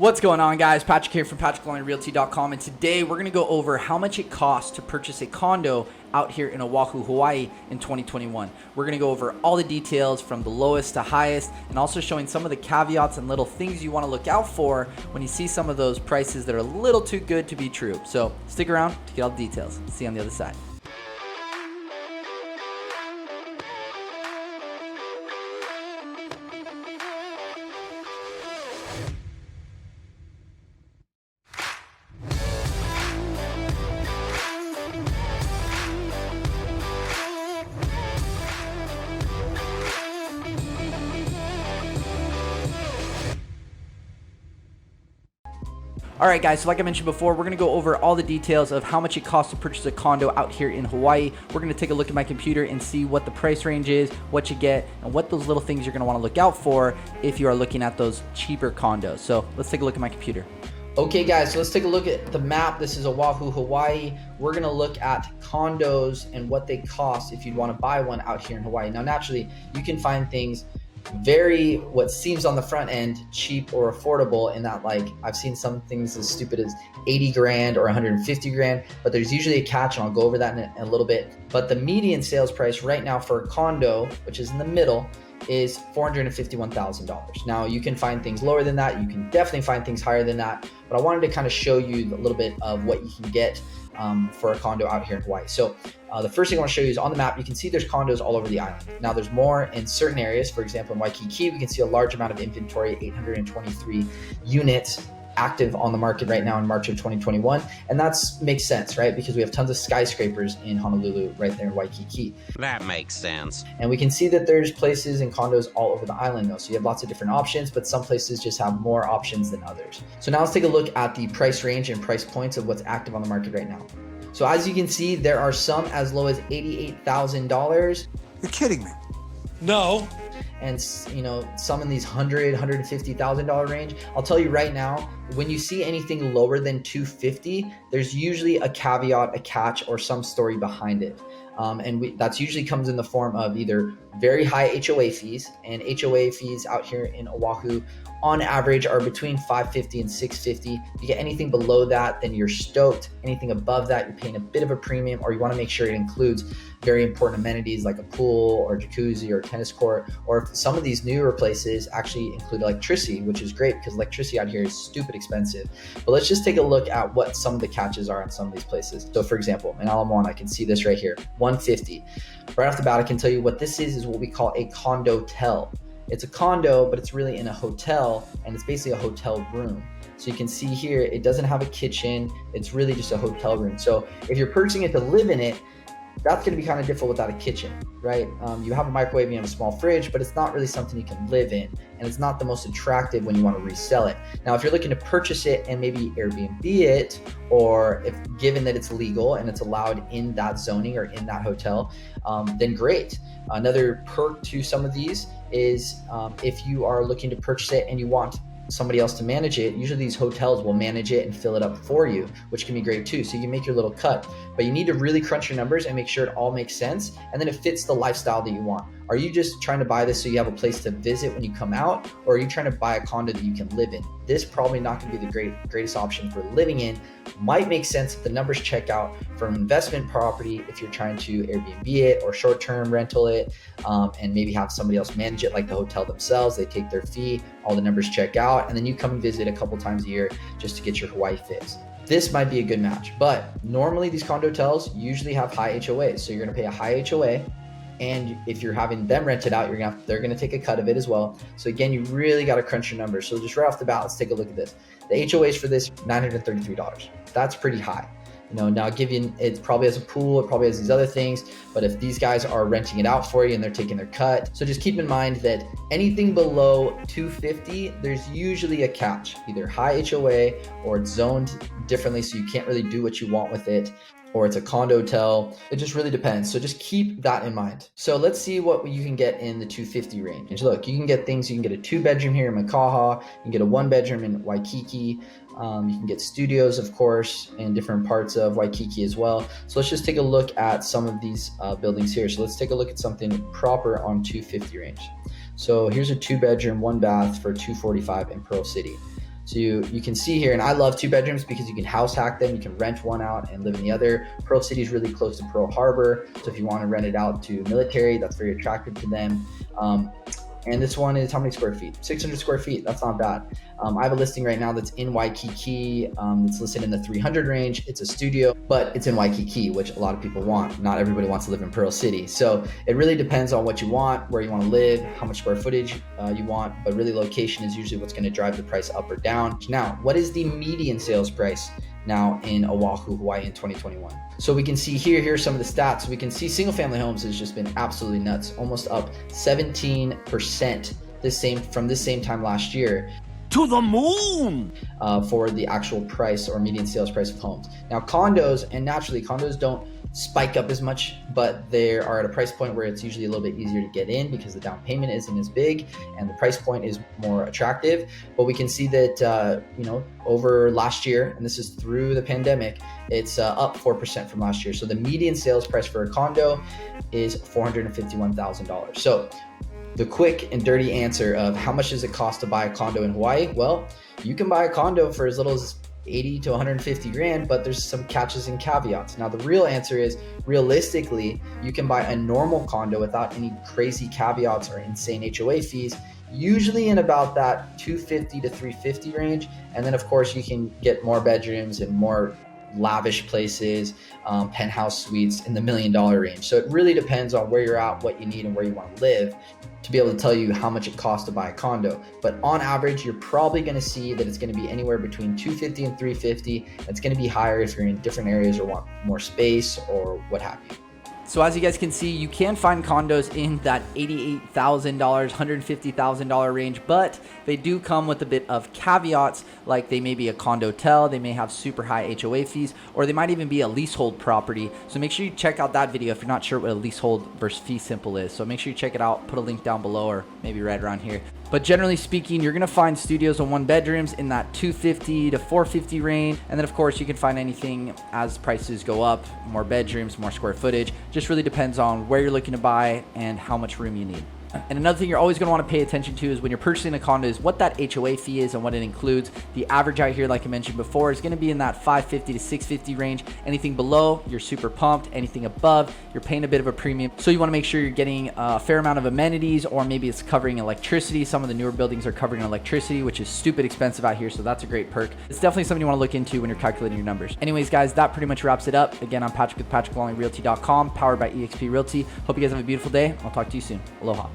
What's going on, guys? Patrick here from PatrickLawrenRealty.com, and today we're going to go over how much it costs to purchase a condo out here in Oahu, Hawaii in 2021. We're going to go over all the details from the lowest to highest, and also showing some of the caveats and little things you want to look out for when you see some of those prices that are a little too good to be true. So stick around to get all the details. See you on the other side. Alright guys, so like I mentioned before, we're going to go over all the details of how much it costs to purchase a condo out here in Hawaii. We're going to take a look at my computer and see what the price range is, what you get, and what those little things you're going to want to look out for if you are looking at those cheaper condos. So let's take a look at my computer. Okay guys, so let's take a look at the map. This is Oahu, Hawaii. We're going to look at condos and what they cost if you'd want to buy one out here in Hawaii. Now naturally, you can find things very, what seems on the front end, cheap or affordable, in that, like, I've seen some things as stupid as 80 grand or 150 grand, but there's usually a catch, and I'll go over that in a little bit. But the median sales price right now for a condo, which is in the middle, is $451,000. Now you can find things lower than that, you can definitely find things higher than that, but I wanted to kind of show you a little bit of what you can get for a condo out here in Hawaii. So the first thing I want to show you is on the map, you can see there's condos all over the island. Now there's more in certain areas. For example, in Waikiki, we can see a large amount of inventory, 823 units active on the market right now in March of 2021. And that's makes sense, right? Because we have tons of skyscrapers in Honolulu, right there in Waikiki. That makes sense. And we can see that there's places and condos all over the island though. So you have lots of different options, but some places just have more options than others. So now let's take a look at the price range and price points of what's active on the market right now. So as you can see, there are some as low as $88,000. You're kidding me. No. And you know, some in these $150,000 range. I'll tell you right now, when you see anything lower than 250, there's usually a caveat, a catch, or some story behind it. That's usually comes in the form of either very high HOA fees, and HOA fees out here in Oahu on average are between $550 and $650. If you get anything below that, then you're stoked. Anything above that, you're paying a bit of a premium, or you want to make sure it includes very important amenities like a pool or jacuzzi or tennis court, or if some of these newer places actually include electricity, which is great because electricity out here is stupid expensive. But let's just take a look at what some of the catches are on some of these places. So for example, in Ala Moana, I can see this right here, 150. Right off the bat, I can tell you what this is what we call a condo-tel. It's a condo, but it's really in a hotel, and it's basically a hotel room. So you can see here, it doesn't have a kitchen. It's really just a hotel room. So if you're purchasing it to live in it, that's going to be kind of difficult without a kitchen, right? You have a microwave, you have a small fridge, but it's not really something you can live in, and it's not the most attractive when you want to resell it. Now, if you're looking to purchase it and maybe Airbnb it, or if given that it's legal and it's allowed in that zoning or in that hotel, then great. Another perk to some of these is if you are looking to purchase it and you want somebody else to manage it, usually these hotels will manage it and fill it up for you, which can be great too. So you can make your little cut, but you need to really crunch your numbers and make sure it all makes sense, and then it fits the lifestyle that you want. Are you just trying to buy this so you have a place to visit when you come out, or are you trying to buy a condo that you can live in? This probably not going to be the greatest option for living in. Might make sense if the numbers check out for an investment property, if you're trying to Airbnb it or short-term rental it, and maybe have somebody else manage it, like the hotel themselves. They take their fee, all the numbers check out, and then you come and visit a couple times a year just to get your Hawaii fix. This might be a good match, but normally these condo hotels usually have high HOAs. So you're going to pay a high HOA, and if you're having them rented out, they're going to take a cut of it as well. So again, you really got to crunch your numbers. So just right off the bat, let's take a look at this. The HOAs for this, $933. That's pretty high. You know, now it probably has a pool, it probably has these other things, but if these guys are renting it out for you and they're taking their cut, so just keep in mind that anything below 250, there's usually a catch, either high HOA or it's zoned differently, so you can't really do what you want with it, or it's a condo-tel. It just really depends. So just keep that in mind. So let's see what you can get in the 250 range. And look, you can get things, you can get a 2-bedroom here in Makaha, you can get a 1-bedroom in Waikiki, you can get studios, of course, in different parts of Waikiki as well. So let's just take a look at some of these buildings here. So let's take a look at something proper on 250 range. So here's a 2-bedroom, 1-bath for $245 in Pearl City. So you can see here, and I love 2 bedrooms because you can house hack them. You can rent one out and live in the other. Pearl City is really close to Pearl Harbor. So if you want to rent it out to military, that's very attractive to them. And this one is how many square feet? 600 square feet. That's not bad. I have a listing right now that's in Waikiki. It's listed in the 300 range. It's a studio, but it's in Waikiki, which a lot of people want. Not everybody wants to live in Pearl City. So it really depends on what you want, where you want to live, how much square footage you want, but really location is usually what's going to drive the price up or down. Now, what is the median sales price now in Oahu, Hawaii in 2021? So we can see here's some of the stats. We can see single family homes has just been absolutely nuts, almost up 17% from this same time last year. To the moon! For the actual price or median sales price of homes. Now condos, and naturally condos don't spike up as much, but they are at a price point where it's usually a little bit easier to get in because the down payment isn't as big and the price point is more attractive. But we can see that over last year, and this is through the pandemic, it's up 4% from last year. So the median sales price for a condo is $451,000. So the quick and dirty answer of how much does it cost to buy a condo in Hawaii? Well, you can buy a condo for as little as 80 to 150 grand, but there's some catches and caveats. Now, the real answer is realistically, you can buy a normal condo without any crazy caveats or insane HOA fees, usually in about that 250 to 350 range. And then of course you can get more bedrooms and more lavish places, penthouse suites in the $1 million range. So it really depends on where you're at, what you need, and where you want to live to be able to tell you how much it costs to buy a condo. But on average, you're probably going to see that it's going to be anywhere between 250 and 350. It's going to be higher if you're in different areas or want more space or what have you. So as you guys can see, you can find condos in that $88,000, $150,000 range, but they do come with a bit of caveats, like they may be a condotel, they may have super high HOA fees, or they might even be a leasehold property. So make sure you check out that video if you're not sure what a leasehold versus fee simple is. So make sure you check it out, put a link down below or maybe right around here. But generally speaking, you're gonna find studios and 1 bedrooms in that 250 to 450 range. And then of course you can find anything as prices go up, more bedrooms, more square footage. Just really depends on where you're looking to buy and how much room you need. And another thing you're always going to want to pay attention to is when you're purchasing a condo is what that HOA fee is and what it includes. The average out here, like I mentioned before, is going to be in that $550 to $650 range. Anything below, you're super pumped. Anything above, you're paying a bit of a premium. So you want to make sure you're getting a fair amount of amenities, or maybe it's covering electricity. Some of the newer buildings are covering electricity, which is stupid expensive out here. So that's a great perk. It's definitely something you want to look into when you're calculating your numbers. Anyways, guys, that pretty much wraps it up. Again, I'm Patrick with PatrickLongRealty.com, powered by eXp Realty. Hope you guys have a beautiful day. I'll talk to you soon. Aloha.